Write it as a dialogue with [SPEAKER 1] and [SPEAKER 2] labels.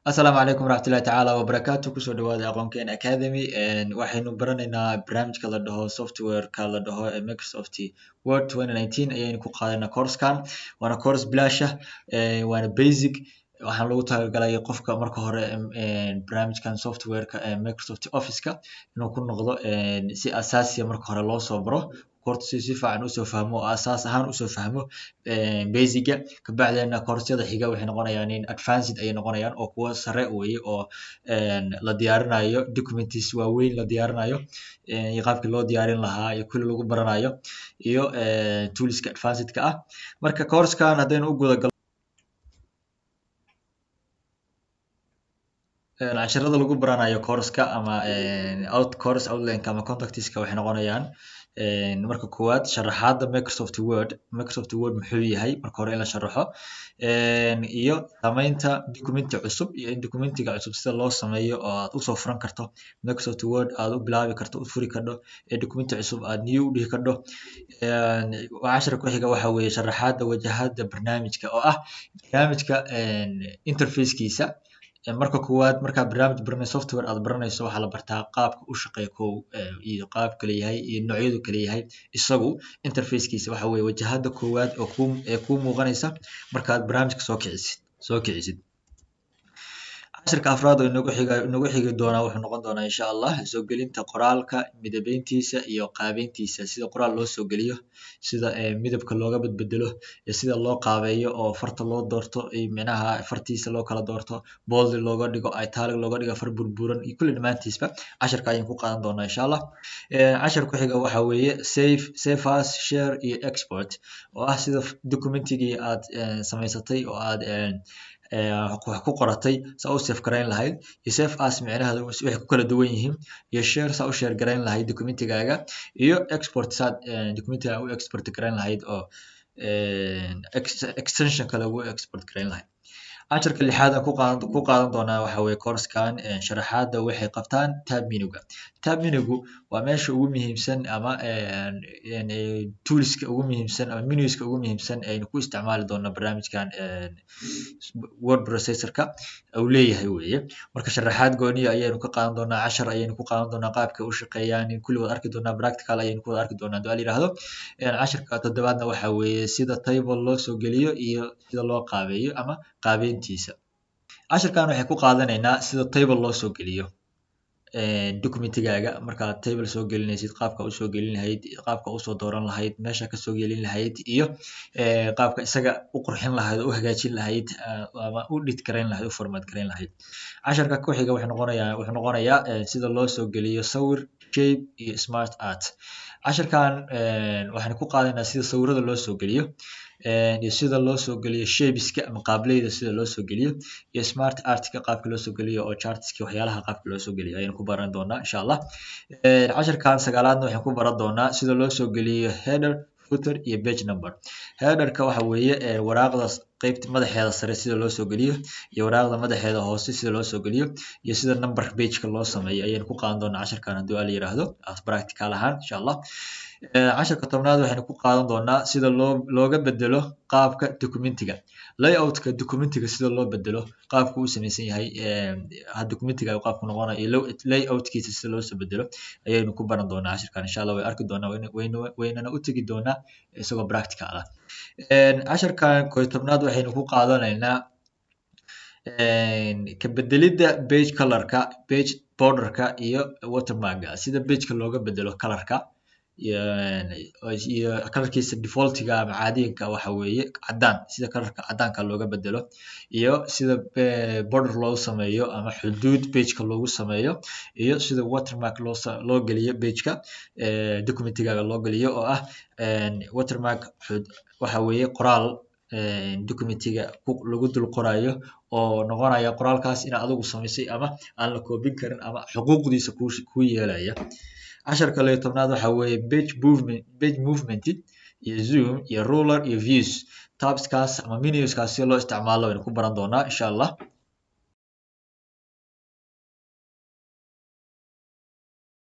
[SPEAKER 1] Asalaamu calaykum waraxmatullahi tacaala wabarakaatu kusoo dhawaada aqoonkeena academy waxaynu baranaynaa barnaamijka la dhaho softwareka la dhaho ee Microsoft Word 2019 ayaynu ku qaadanaa coursekan waana course bilaash ah waana basic waxaan loogu talagalay qofka marka hore barnaamijkan softwareka ee Microsoft Office-ka inuu ku noqdo si asaasi ah marka hore loo soo baro horta si fiican usoo fahmo oo asaas ahaan usoo fahmo basiga kabacdina koorsada xiga waxay noqonayaan in advanced ayay noqonayaan oo kuwa sare weeye oo la diyaarinayo documents waaweyn la diyaarinayo iyo qaabkii loo diyaarin lahaa iyo kulli lagu baranayo iyo toolska advanced-ka ah marka koorskan haddaynu u guda galno casharada lagu baranayo course-ka ama course outline-ka ama contacts-ka waxay noqonayaan marka koowaad sharaxaada Microsoft Word muxuu yahay marka hore in la sharaxo iyo samaynta documenti cusub iyo in documentiga cusub sida loo sameeyo oo aad usoo furan karto Microsoft Word aad u bilaabi karto u furi karto ee documenti cusub aad new u dhihi karto casharka ku xiga waxa weeye sharaxaada wajahada barnaamijka oo ah barnaamijka interface-kiisa marka koowaad marka barnaamij baranayso software aad baranayso waxaa la bartaa qaabka u shaqeeyo kow iyo qaab kale yahay iyo noocyadu kale yahay isagu interface-kiisa waxa weeye wajahada koowaad oo ku muuqanaysa markaad barnaamijka soo kicisid casharka afraad oo inagu xigi doona wuxuu noqon doonaa insha Allah soo gelinta qoraalka midabeyntiisa iyo qaabeyntiisa sida qoraal loo soo geliyo sida midabka looga bedbedelo iyo sida loo qaabeeyo oo farta loo doorto iyo micnaha fartiisa loo kala doorto bold looga dhigo italic looga dhigo far burburan iyo kulli dhamaantiisba casharka ayaan ku qaadan doonaa insha Allah casharka ku xiga waxa weeye save as share iyo export oo ah sida documentigii aad samaysatay oo aad wax ku qoratay saa u save garayn lahayd iyo save as micnaheedu waxay ku kala duwan yihiin iyo share saa u share garayn lahayd documentigaaga iyo export saad documentigaaga u export garayn lahayd oo extension kale ugu export garayn lahayd casharka lixaad aan ku qaadan doonaa waxa weeye coursekan sharaxaada waxay qabtaan tab menu-gu waa meesha ugu muhiimsan ama toolska ugu muhiimsan ama menuska ugu muhiimsan aynu ku isticmaali doona barnaamijkan word processor-ka uu leeyahay weeye marka sharaxaad gooniya ayaynu ka qaadan doonaa cashar ayaynu ku qaadan doonaa qaabka u shaqeeyaan kulli wada arki doonaa practical ayaynu ku wada arki doonaa hadii la yiraahdo casharka toddobaadna waxa weeye sida table loo soo geliyo iyo sida loo qaabeeyo ama qaabeyntiisa casharkan waxay ku qaadanaynaa sida table loo soo geliyo documentigaaga markaad table soo gelinaysid qaabka u soo gelin lahayd qaabka u soo dooran lahayd meesha ka soo gelin lahayd iyo qaabka isaga u qurxin lahayd u hagaajin lahayd ama u edit garayn lahayd u format garayn lahayd casharka ku xiga wuxuu noqonayaa sida loo soo geliyo sawir shape iyo smart art casharkan waxaan ku qaadanaynaa sida sawirada loo soo geliyo iyo sida loo soo geliyo shapeska ama qaableyda sida loo soo geliyo iyo smart art-ka qaabka loo soo geliyo oo chartska waxyaalaha qaabka loo soo geliyo ayaynu ku baran doonaa insha Allah casharkan sagaalaadna waxaan ku baran doonaa sida loo soo geliyo header footer iyo page number header-ka waxa weeye waraaqda qaybta madaxeeda sare sida loo soo geliyo iyo waraaqda madaxeeda hoose sida loo soo geliyo iyo sida number page-ka loo sameeyo ayaynu ku qaadan doonaa casharkan haddii la yiraahdo as practical ahaan insha Allah casharka tobnaad waxaynu ku qaadan doonaa sida looga bedelo qaabka documentiga layout-ka documentiga sida loo bedelo qaabka uu samaysan yahay documentiga qaabku noqonayo iyo layout-kiisa sida loo soo bedelo ayaynu ku baran doonaa casharkan insha Allah way arki doonaa waynana u tagi doonaa isagoo practical ah casharkan 11aad waxaynu ku qaadanaynaa ka bedelida page color-ka page border-ka iyo watermark-ga sida page-ka looga bedelo color-ka iyo kalarkiisa defaultiga ama caadiga waxa weeye cadaan sida kalarka cadaanka looga bedelo iyo sida border loo sameeyo ama xuduud page-ka loogu sameeyo iyo sida watermark loo geliyo page-ka documentigaaga loo geliyo oo ah watermark waxa weeye qoraal documentiga lagu dul qorayo oo noqonaya qoraalkaas in adigu samaysay ama aan la koobin karin ama xuquuqdiisa ku yeelaya casharka 11aad waxa weeye page movement iyo zoom iyo ruler iyo views tabskaas ama menuskaas si loo isticmaalo aynu ku baran doonaa insha Allah